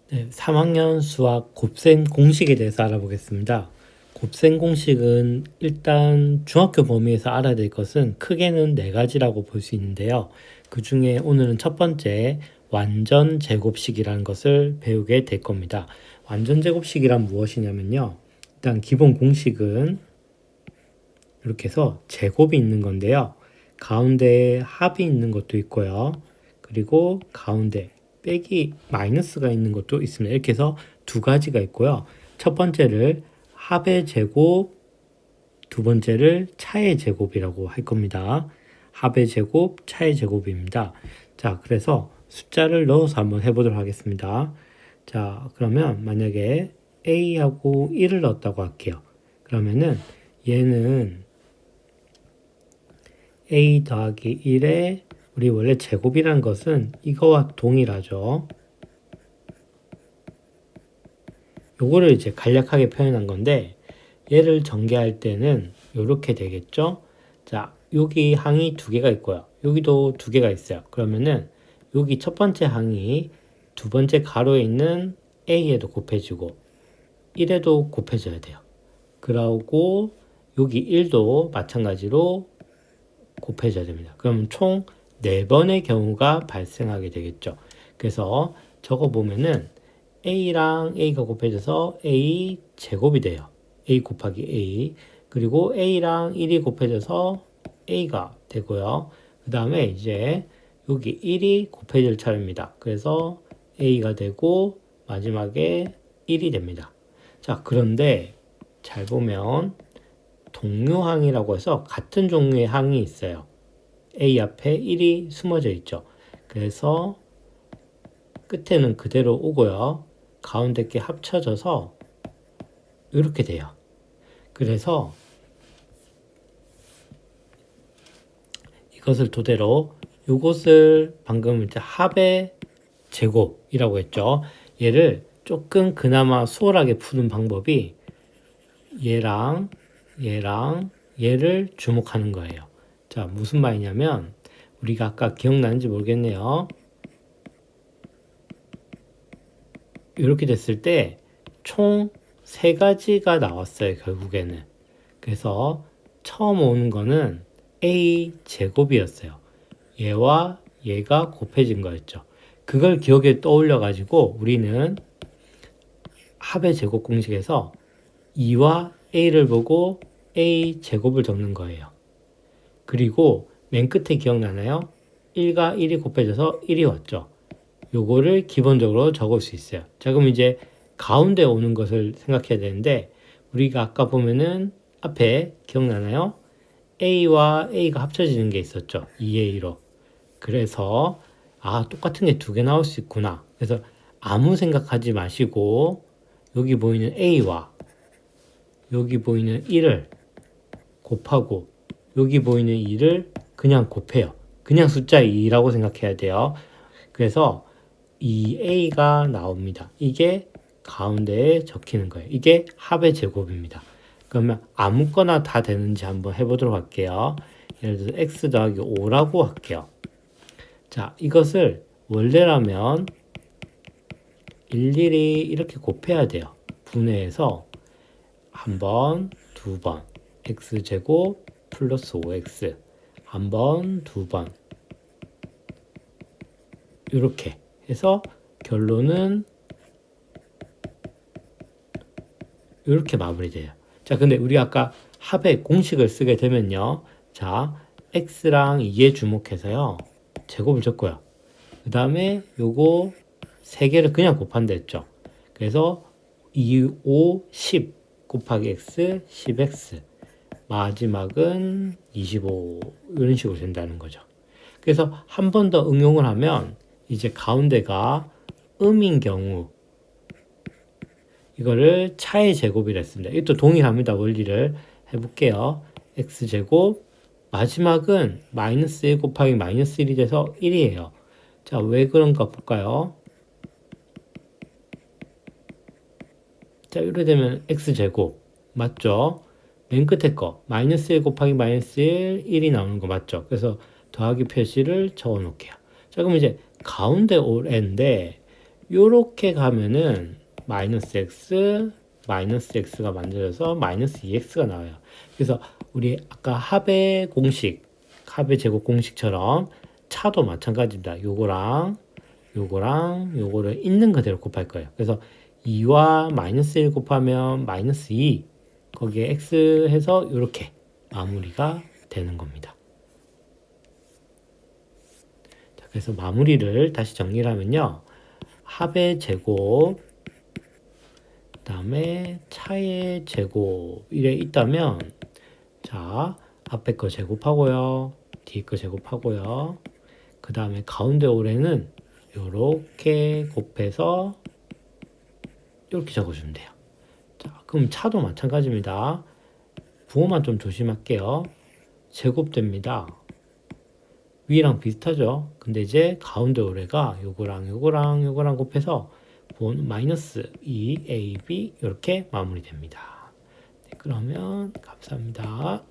네, 3학년 수학 곱셈 공식에 대해서 알아보겠습니다. 곱셈 공식은 일단 중학교 범위에서 알아야 될 것은 크게는 네 가지라고 볼 수 있는데요. 그 중에 오늘은 첫 번째 완전 제곱식이라는 것을 배우게 될 겁니다. 완전 제곱식이란 무엇이냐면요. 일단 기본 공식은 이렇게 해서 제곱이 있는 건데요. 가운데에 합이 있는 것도 있고요. 그리고 가운데 빼기 마이너스가 있는 것도 있습니다. 이렇게 해서 두 가지가 있고요. 첫 번째를 합의 제곱, 두 번째를 차의 제곱이라고 할 겁니다. 합의 제곱, 차의 제곱입니다. 자, 그래서 숫자를 넣어서 한번 해보도록 하겠습니다. 자, 그러면 만약에 A하고 1을 넣었다고 할게요. 그러면은 얘는 A 더하기 1에 우리 원래 제곱이라는 것은 이거와 동일하죠. 요거를 이제 간략하게 표현한 건데 얘를 전개할 때는 이렇게 되겠죠. 자, 여기 항이 두 개가 있고요. 여기도 두 개가 있어요. 그러면은 여기 첫 번째 항이 두 번째 가로에 있는 A에도 곱해지고 1에도 곱해져야 돼요. 그러고 여기 1도 마찬가지로 곱해져야 됩니다. 그럼 총 4번의 경우가 발생하게 되겠죠. 그래서 적어 보면은 A랑 A가 곱해져서 A 제곱이 돼요. A 곱하기 A. 그리고 A랑 1이 곱해져서 A가 되고요. 그 다음에 이제 여기 1이 곱해질 차례입니다. 그래서 A가 되고 마지막에 1이 됩니다. 자, 그런데 잘 보면 동류항이라고 해서 같은 종류의 항이 있어요. A 앞에 1이 숨어져 있죠. 그래서 끝에는 그대로 오고요. 가운데 게 합쳐져서 이렇게 돼요. 그래서 이것을 토대로 이것을 방금 이제 합의 제곱이라고 했죠. 얘를 조금 그나마 수월하게 푸는 방법이 얘랑 얘를 주목하는 거예요. 자, 무슨 말이냐면 우리가 아까 기억나는지 모르겠네요. 이렇게 됐을 때 총 3가지가 나왔어요. 결국에는. 그래서 처음 오는 거는 A 제곱이었어요. 얘와 얘가 곱해진 거였죠. 그걸 기억에 떠올려 가지고 우리는 합의 제곱 공식에서 2와 A를 보고 A 제곱을 적는 거예요. 그리고 맨 끝에 기억나나요? 1과 1이 곱해져서 1이 왔죠. 요거를 기본적으로 적을 수 있어요. 자, 그럼 이제 가운데 오는 것을 생각해야 되는데 우리가 아까 보면은 앞에 기억나나요? A와 A가 합쳐지는 게 있었죠. 2A로. 그래서 똑같은 게 두 개 나올 수 있구나. 그래서 아무 생각하지 마시고 여기 보이는 A와 여기 보이는 1을 곱하고 여기 보이는 2를 그냥 곱해요. 그냥 숫자 2라고 생각해야 돼요. 그래서 2A가 나옵니다. 이게 가운데에 적히는 거예요. 이게 합의 제곱입니다. 그러면 아무거나 다 되는지 한번 해보도록 할게요. 예를 들어서 x 더하기 5라고 할게요. 자, 이것을 원래라면 일일이 이렇게 곱해야 돼요. 분해해서 한 번, 두 번, x제곱 플러스 5x 한 번, 두 번 이렇게 해서 결론은 이렇게 마무리돼요. 자, 근데 우리 아까 합의 공식을 쓰게 되면요. 자, x랑 2에 주목해서요. 제곱을 적고요. 그 다음에 요거 3개를 그냥 곱한다 했죠. 그래서 2, 5, 10 곱하기 x, 10x 마지막은 25 이런 식으로 된다는 거죠. 그래서 한 번 더 응용을 하면 이제 가운데가 음인 경우 이거를 차의 제곱이라 했습니다. 이것도 동일합니다. 원리를 해볼게요. x제곱 마지막은 마이너스 1 곱하기 마이너스 1이 돼서 1이에요. 자, 왜 그런가 볼까요? 자, 이렇게 되면 x제곱 맞죠? 맨 끝에 거 마이너스 1 곱하기 마이너스 1, 1이 나오는 거 맞죠? 그래서 더하기 표시를 적어 놓을게요. 자, 그럼 이제 가운데 올 n인데 요렇게 가면은 마이너스 x, 마이너스 x가 만들어져서 마이너스 2x가 나와요. 그래서 우리 아까 합의 공식, 합의 제곱 공식처럼 차도 마찬가지입니다. 요거랑 요거를 있는 그대로 곱할 거예요. 그래서 2와 마이너스 1 곱하면 마이너스 2, 거기에 x 해서 이렇게 마무리가 되는 겁니다. 자, 그래서 마무리를 다시 정리를 하면요. 합의 제곱, 그 다음에 차의 제곱, 이래 있다면, 자, 앞에 거 제곱하고요. 뒤에 거 제곱하고요. 그 다음에 가운데 오래는 요렇게 곱해서 이렇게 적어주면 돼요. 자, 그럼 차도 마찬가지입니다. 부호만 좀 조심할게요. 제곱됩니다. 위랑 비슷하죠? 근데 이제 가운데 오래가 요거랑 곱해서 부호는 마이너스 2ab 이렇게 마무리됩니다. 네, 그러면 감사합니다.